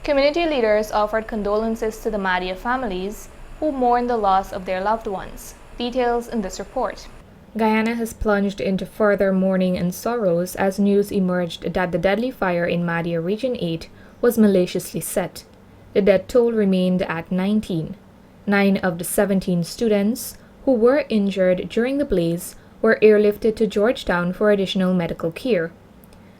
Community leaders offered condolences to the Mahdia families who mourn the loss of their loved ones. Details in this report. Guyana has plunged into further mourning and sorrows as news emerged that the deadly fire in Madia Region 8 was maliciously set. The death toll remained at 19. 9 of the 17 students who were injured during the blaze were airlifted to Georgetown for additional medical care.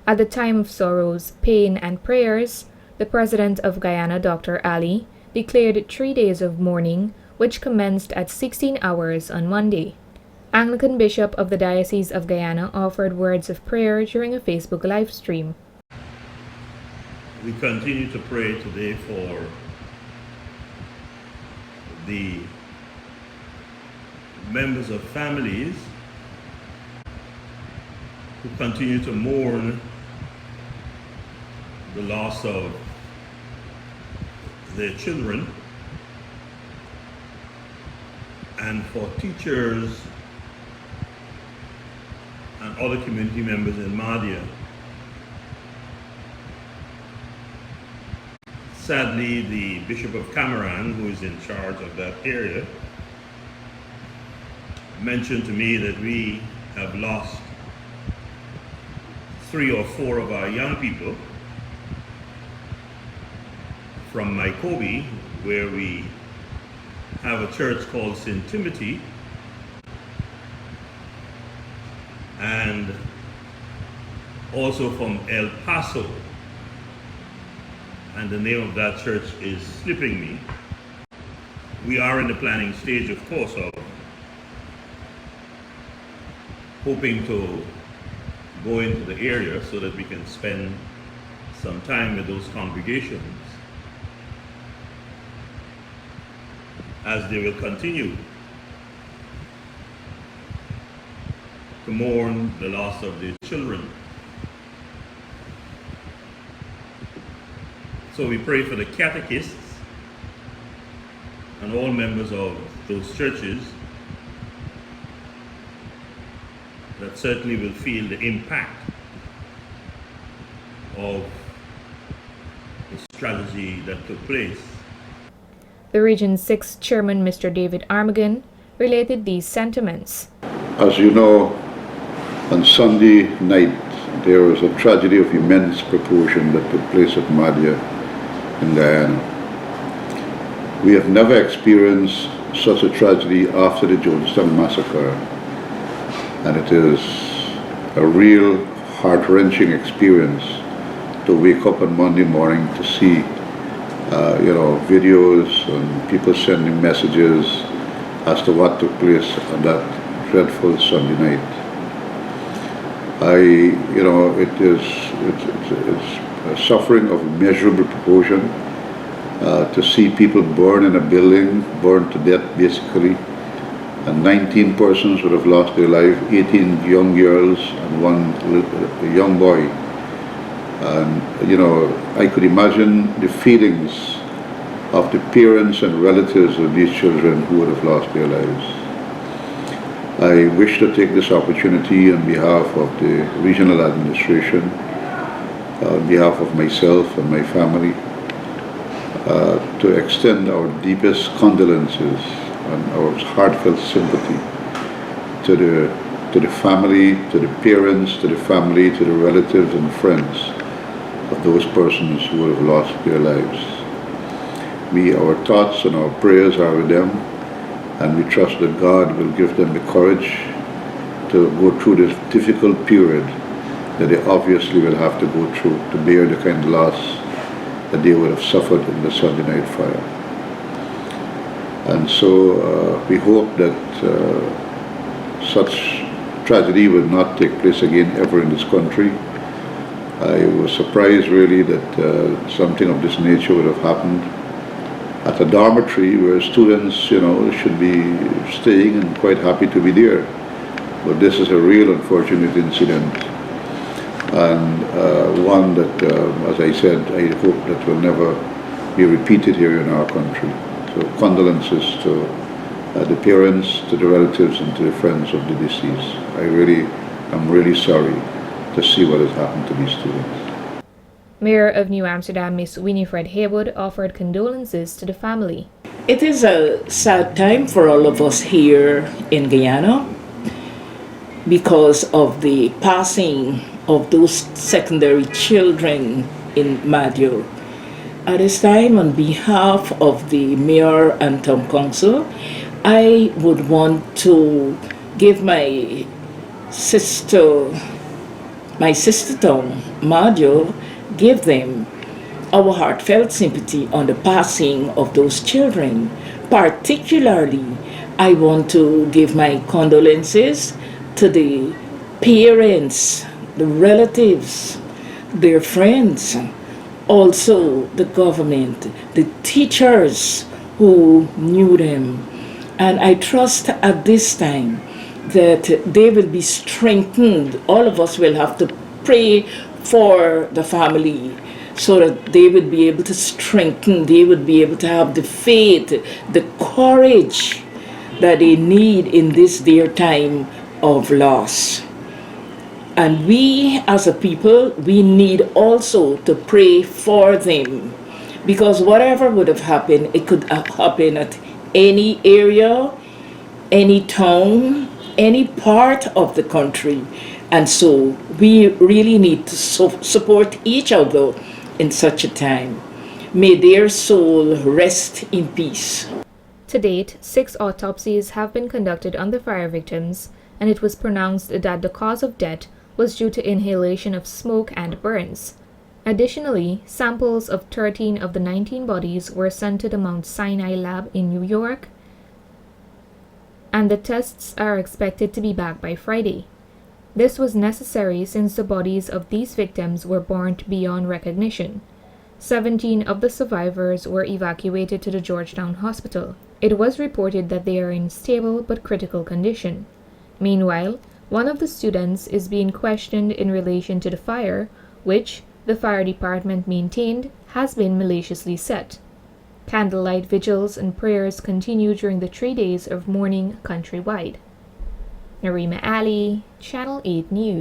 At the time of sorrows, pain, and prayers, the President of Guyana, Dr. Ali, declared 3 days of mourning, which commenced at 16 hours on Monday. Anglican Bishop of the Diocese of Guyana offered words of prayer during a Facebook live stream. We continue to pray today for the members of families who continue to mourn the loss of their children, and for teachers and other community members in Madia. Sadly, the Bishop of Cameron, who is in charge of that area, mentioned to me that we have lost 3 or 4 of our young people from Mykobi, where we have a church called St. Timothy, and also from El Paso, and the name of that church is slipping me. We are in the planning stage, of course, of hoping to go into the area so that we can spend some time with those congregations as they will continue to mourn the loss of their children. So we pray for the catechists and all members of those churches that certainly will feel the impact of the tragedy that took place. The Region 6 Chairman, Mr. David Armagan, related these sentiments. As you know, on Sunday night, there was a tragedy of immense proportion that took place at Madia in Guyana. We have never experienced such a tragedy after the Georgetown massacre, and it is a real heart-wrenching experience to wake up on Monday morning to see videos and people sending messages as to what took place on that dreadful Sunday night. It's a suffering of immeasurable proportion to see people born in a building, burned to death basically, and 19 persons would have lost their life, 18 young girls and 1 young boy. And I could imagine the feelings of the parents and relatives of these children who would have lost their lives. I wish to take this opportunity on behalf of the regional administration, on behalf of myself and my family, to extend our deepest condolences and our heartfelt sympathy to the family, to the parents, to the family, to the relatives and friends of those persons who would have lost their lives. Our thoughts and our prayers are with them, and we trust that God will give them the courage to go through this difficult period that they obviously will have to go through to bear the kind of loss that they would have suffered in the Sunday night fire. And so we hope that such tragedy will not take place again ever in this country. I was surprised really that something of this nature would have happened at a dormitory where students, should be staying and quite happy to be there. But this is a real unfortunate incident, and one that, as I said, I hope that will never be repeated here in our country. So condolences to the parents, to the relatives, and to the friends of the deceased. I'm really sorry to see what has happened to these students. Mayor of New Amsterdam, Miss Winifred Haywood, offered condolences to the family. It is a sad time for all of us here in Guyana because of the passing of those secondary children in Madia. At this time, on behalf of the Mayor and Town Council, I would want to give my sister town, Madia, give them our heartfelt sympathy on the passing of those children. Particularly, I want to give my condolences to the parents, the relatives, their friends, also the government, the teachers who knew them. And I trust at this time that they will be strengthened. All of us will have to pray for the family so that they would be able to strengthen, they would be able to have the faith, the courage that they need in this dear time of loss. And we as a people, we need also to pray for them, because whatever would have happened, it could have happened at any area, any town, any part of the country. And so we really need to support each other in such a time. May their soul rest in peace. To date, 6 autopsies have been conducted on the fire victims, and it was pronounced that the cause of death was due to inhalation of smoke and burns. Additionally, samples of 13 of the 19 bodies were sent to the Mount Sinai lab in New York, and the tests are expected to be back by Friday. This was necessary since the bodies of these victims were burnt beyond recognition. 17 of the survivors were evacuated to the Georgetown Hospital. It was reported that they are in stable but critical condition. Meanwhile, one of the students is being questioned in relation to the fire, which the fire department maintained has been maliciously set. Candlelight vigils and prayers continue during the 3 days of mourning countrywide. Narima Ali, Channel 8 News.